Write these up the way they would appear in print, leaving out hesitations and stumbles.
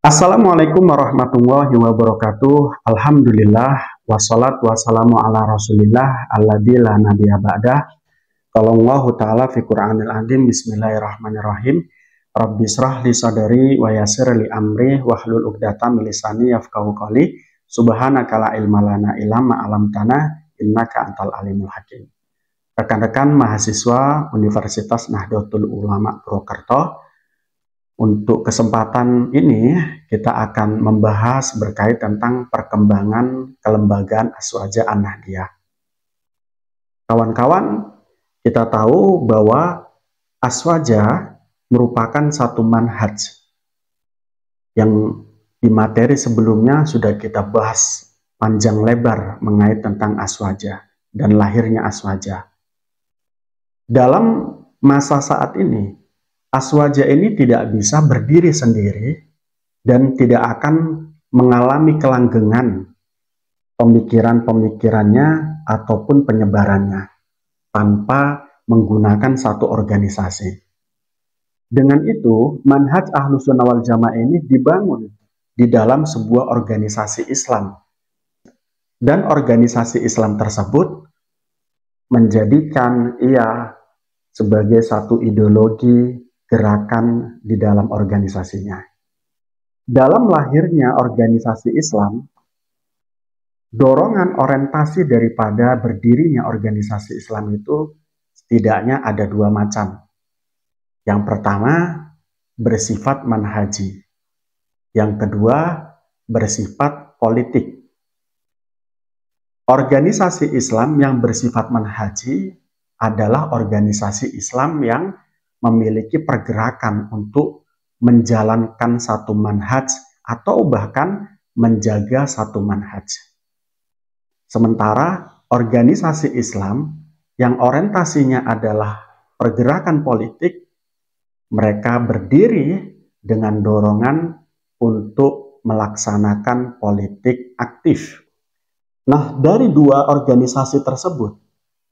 Assalamualaikum warahmatullahi wabarakatuh. Alhamdulillah wassalatu wassalamu ala Rasulillah alladzi la nabiyya ba'dah. Qala Allahu ta'ala fi Qur'anil azim. Bismillahirrahmanirrahim. Rabbi shrah li sadri wa yassir li amri wahlul 'uqdatam min lisani yafqahu qawli. Subhanaka la ilma lana illa ma 'allamtana innaka antal alimul hakim. Rekan-rekan mahasiswa Universitas Nahdlatul Ulama Purwokerto, untuk kesempatan ini kita akan membahas berkait tentang perkembangan kelembagaan Aswaja An-Nahdliyah. Kawan-kawan, kita tahu bahwa Aswaja merupakan satu manhaj yang di materi sebelumnya sudah kita bahas panjang lebar mengenai tentang Aswaja dan lahirnya Aswaja. Dalam masa saat ini, Aswaja ini tidak bisa berdiri sendiri dan tidak akan mengalami kelanggengan pemikiran-pemikirannya ataupun penyebarannya tanpa menggunakan satu organisasi. Dengan itu, manhaj Ahlus Sunnah wal Jamaah ini dibangun di dalam sebuah organisasi Islam. Dan organisasi Islam tersebut menjadikan ia sebagai satu ideologi gerakan di dalam organisasinya. Dalam lahirnya organisasi Islam, dorongan orientasi daripada berdirinya organisasi Islam itu setidaknya ada dua macam. Yang pertama, bersifat manhaji. Yang kedua, bersifat politik. Organisasi Islam yang bersifat manhaji adalah organisasi Islam yang memiliki pergerakan untuk menjalankan satu manhaj atau bahkan menjaga satu manhaj. Sementara organisasi Islam yang orientasinya adalah pergerakan politik, mereka berdiri dengan dorongan untuk melaksanakan politik aktif. Nah, dari dua organisasi tersebut,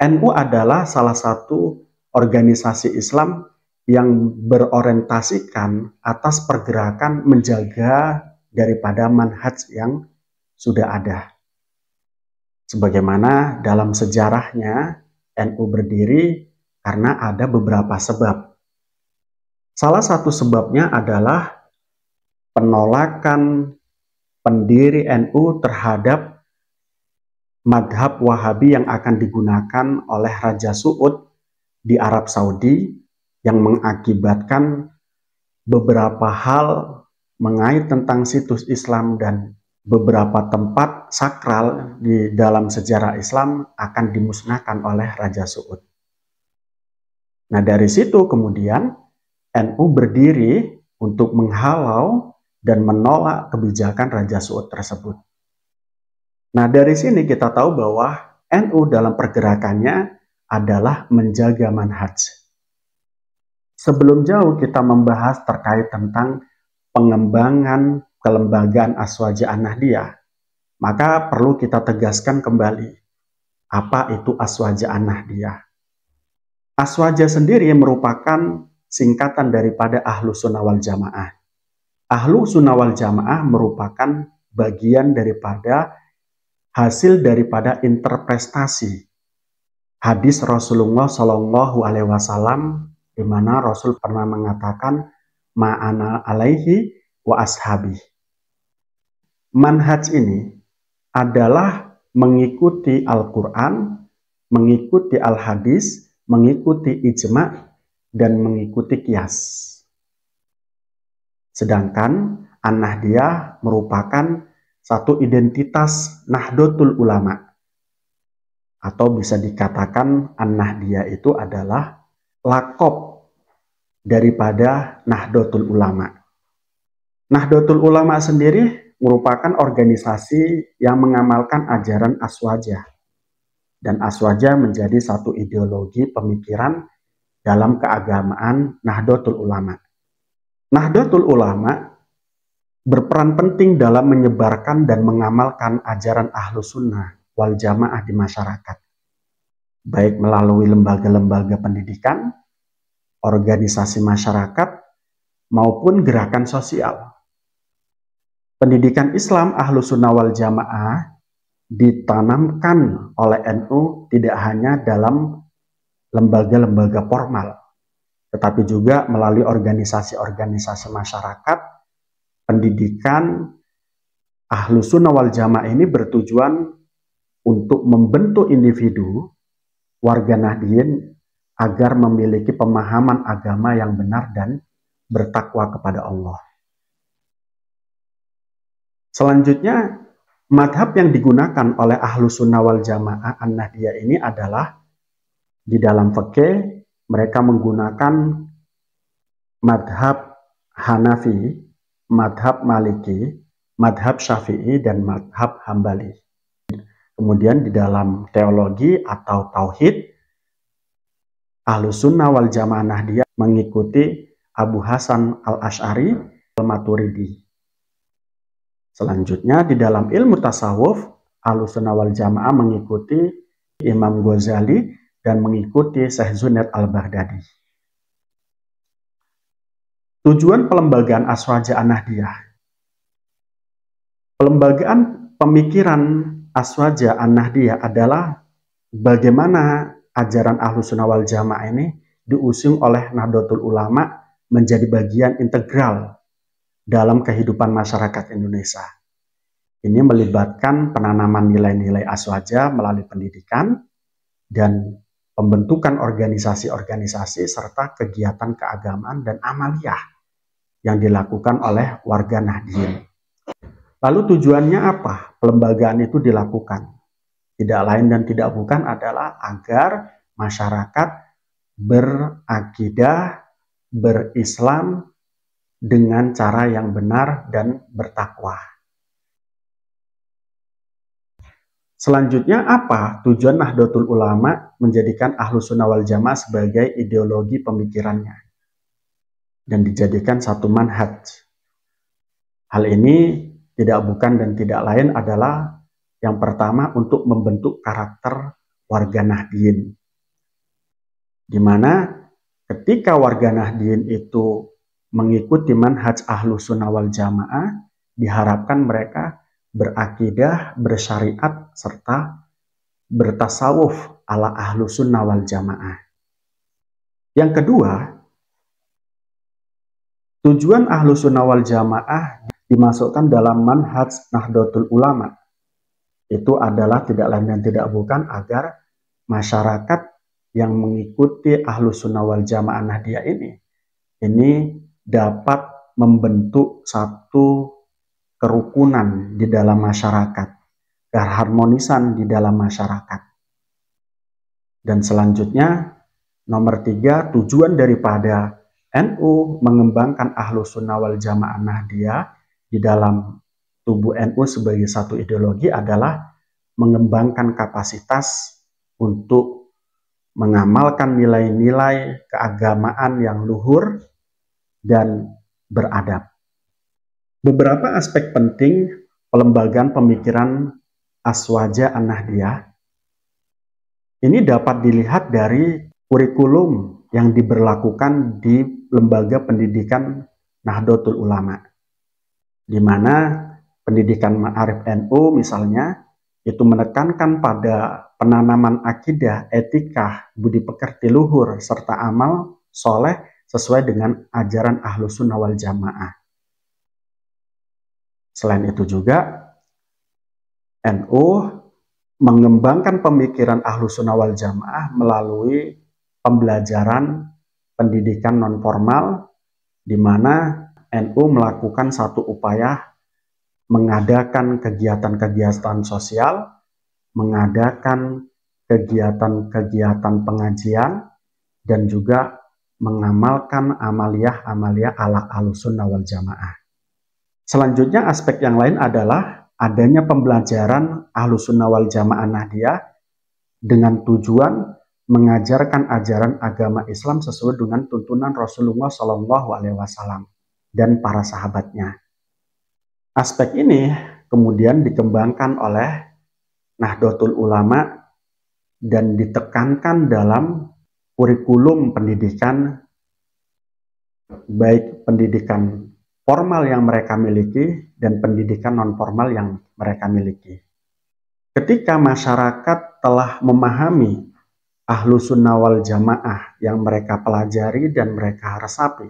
NU adalah salah satu organisasi Islam yang berorientasikan atas pergerakan menjaga daripada manhaj yang sudah ada. Sebagaimana dalam sejarahnya NU berdiri karena ada beberapa sebab. Salah satu sebabnya adalah penolakan pendiri NU terhadap madhab Wahabi yang akan digunakan oleh Raja Suud di Arab Saudi, yang mengakibatkan beberapa hal mengenai tentang situs Islam dan beberapa tempat sakral di dalam sejarah Islam akan dimusnahkan oleh Raja Suud. Nah, dari situ kemudian NU berdiri untuk menghalau dan menolak kebijakan Raja Suud tersebut. Nah, dari sini kita tahu bahwa NU dalam pergerakannya adalah menjaga manhaj. Sebelum jauh kita membahas terkait tentang pengembangan kelembagaan Aswaja An-Nahdliyah, maka perlu kita tegaskan kembali, apa itu Aswaja An-Nahdliyah? Aswaja sendiri merupakan singkatan daripada Ahlus Sunnah wal Jamaah. Ahlus Sunnah wal Jamaah merupakan bagian daripada hasil daripada interpretasi hadis Rasulullah Shallallahu Alaihi Wasallam, di mana Rasul pernah mengatakan ma'ana alaihi wa ashabi. Manhaj ini adalah mengikuti Al-Quran, mengikuti Al-Hadis, mengikuti ijma' dan mengikuti qiyas. Sedangkan An-Nahdliyah merupakan satu identitas Nahdlatul Ulama, atau bisa dikatakan An-Nahdliyah itu adalah lakop daripada Nahdlatul Ulama. Nahdlatul Ulama sendiri merupakan organisasi yang mengamalkan ajaran Aswaja, dan Aswaja menjadi satu ideologi pemikiran dalam keagamaan Nahdlatul Ulama. Nahdlatul Ulama berperan penting dalam menyebarkan dan mengamalkan ajaran Ahlus Sunnah wal Jamaah di masyarakat, baik melalui lembaga-lembaga pendidikan, organisasi masyarakat, maupun gerakan sosial. Pendidikan Islam Ahlus Sunnah wal Jamaah ditanamkan oleh NU tidak hanya dalam lembaga-lembaga formal, tetapi juga melalui organisasi-organisasi masyarakat. Pendidikan Ahlus Sunnah wal Jamaah ini bertujuan untuk membentuk individu warga Nahdien agar memiliki pemahaman agama yang benar dan bertakwa kepada Allah. Selanjutnya, madhab yang digunakan oleh Ahlus Sunnah wal Jamaah An-Nahdiyah ini adalah di dalam fikih mereka menggunakan madhab Hanafi, madhab Maliki, madhab Syafi'i, dan madhab Hambali. Kemudian di dalam teologi atau tauhid, Ahlus Sunnah wal Jamaah Nahdiyah mengikuti Abu Hasan al-Asy'ari al-Maturidi. Selanjutnya di dalam ilmu tasawuf, Ahlus Sunnah wal Jamaah mengikuti Imam Ghazali dan mengikuti Syekh Junaid al-Baghdadi. Tujuan pelembagaan Aswaja An-Nahdiyah. Pelembagaan pemikiran Aswaja An-Nahdiyah adalah bagaimana ajaran Ahlus Sunnah wal Jamaah ini diusung oleh Nahdlatul Ulama menjadi bagian integral dalam kehidupan masyarakat Indonesia. Ini melibatkan penanaman nilai-nilai aswaja melalui pendidikan dan pembentukan organisasi-organisasi serta kegiatan keagamaan dan amaliyah yang dilakukan oleh warga Nahdien. Lalu tujuannya apa? Pelembagaan itu dilakukan. Tidak lain dan tidak bukan adalah agar masyarakat berakidah, berislam dengan cara yang benar dan bertakwa. Selanjutnya apa tujuan Nahdlatul Ulama menjadikan Ahlus Sunnah wal Jamaah sebagai ideologi pemikirannya dan dijadikan satu manhaj? Hal ini tidak bukan dan tidak lain adalah yang pertama untuk membentuk karakter warga Nahdien, di mana ketika warga Nahdien itu mengikuti manhaj Ahlus Sunnah wal Jamaah, diharapkan mereka berakidah, bersyariat, serta bertasawuf ala Ahlus Sunnah wal Jamaah. Yang kedua, tujuan Ahlus Sunnah wal Jamaah dimasukkan dalam manhaj Nahdlatul Ulama. Itu adalah tidak lain dan tidak bukan agar masyarakat yang mengikuti Ahlus Sunnah wal Jamaah Nahdiyah ini dapat membentuk satu kerukunan di dalam masyarakat, keharmonisan di dalam masyarakat. Dan selanjutnya, nomor 3, tujuan daripada NU mengembangkan Ahlus Sunnah wal Jamaah Nahdiyah di dalam tubuh NU sebagai satu ideologi adalah mengembangkan kapasitas untuk mengamalkan nilai-nilai keagamaan yang luhur dan beradab. Beberapa aspek penting pelembagaan pemikiran Aswaja An-Nahdiyah ini dapat dilihat dari kurikulum yang diberlakukan di lembaga pendidikan Nahdlatul Ulama, di mana pendidikan Ma'arif NU misalnya itu menekankan pada penanaman akidah, etika, budi pekerti luhur, serta amal soleh sesuai dengan ajaran Ahlus Sunnah wal Jamaah. Selain itu juga, NU mengembangkan pemikiran Ahlus Sunnah wal Jamaah melalui pembelajaran pendidikan non-formal, di mana NU melakukan satu upaya mengadakan kegiatan-kegiatan sosial, mengadakan kegiatan-kegiatan pengajian, dan juga mengamalkan amaliyah-amaliyah ala Ahlus Sunnah wal Jamaah. Selanjutnya aspek yang lain adalah adanya pembelajaran Ahlus Sunnah wal Jamaah Nahdiyah dengan tujuan mengajarkan ajaran agama Islam sesuai dengan tuntunan Rasulullah SAW dan para sahabatnya. Aspek ini kemudian dikembangkan oleh Nahdlatul Ulama dan ditekankan dalam kurikulum pendidikan, baik pendidikan formal yang mereka miliki dan pendidikan non-formal yang mereka miliki. Ketika masyarakat telah memahami Ahlus Sunnah wal Jamaah yang mereka pelajari dan mereka resapi,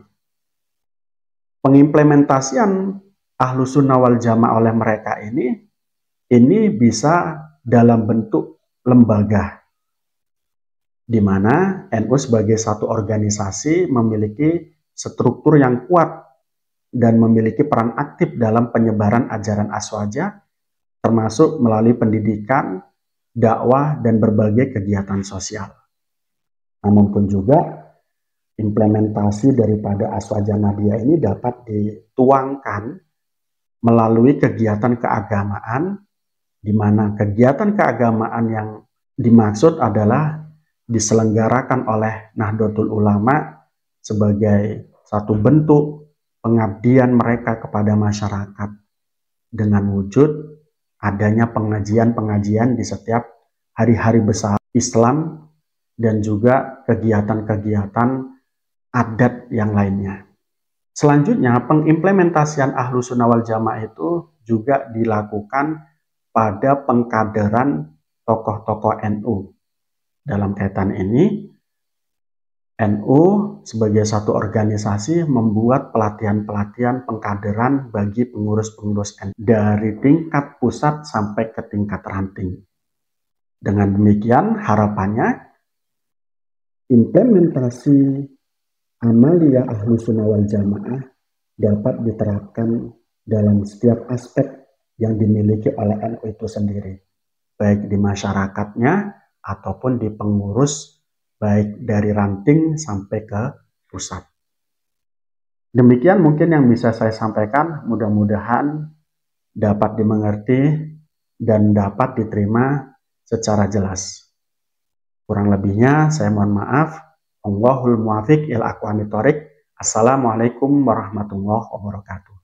pengimplementasian Ahlus Sunnah wal Jamaah oleh mereka ini bisa dalam bentuk lembaga, di mana NU sebagai satu organisasi memiliki struktur yang kuat dan memiliki peran aktif dalam penyebaran ajaran aswaja, termasuk melalui pendidikan, dakwah, dan berbagai kegiatan sosial. Namun pun juga implementasi daripada aswaja Nahdiyah ini dapat dituangkan melalui kegiatan keagamaan, di mana kegiatan keagamaan yang dimaksud adalah diselenggarakan oleh Nahdlatul Ulama sebagai satu bentuk pengabdian mereka kepada masyarakat dengan wujud adanya pengajian-pengajian di setiap hari-hari besar Islam dan juga kegiatan-kegiatan adat yang lainnya. Selanjutnya, pengimplementasian Ahlus Sunnah wal Jamaah itu juga dilakukan pada pengkaderan tokoh-tokoh NU. Dalam kaitan ini, NU sebagai satu organisasi membuat pelatihan-pelatihan pengkaderan bagi pengurus-pengurus NU dari tingkat pusat sampai ke tingkat ranting. Dengan demikian, harapannya implementasi Amaliyah Ahlus Sunnah wal Jamaah dapat diterapkan dalam setiap aspek yang dimiliki oleh NU itu sendiri, baik di masyarakatnya ataupun di pengurus, baik dari ranting sampai ke pusat. Demikian mungkin yang bisa saya sampaikan, mudah-mudahan dapat dimengerti dan dapat diterima secara jelas. Kurang lebihnya saya mohon maaf. Allahul muwafiq ila aqwamit thoriq. Assalamualaikum warahmatullahi wabarakatuh.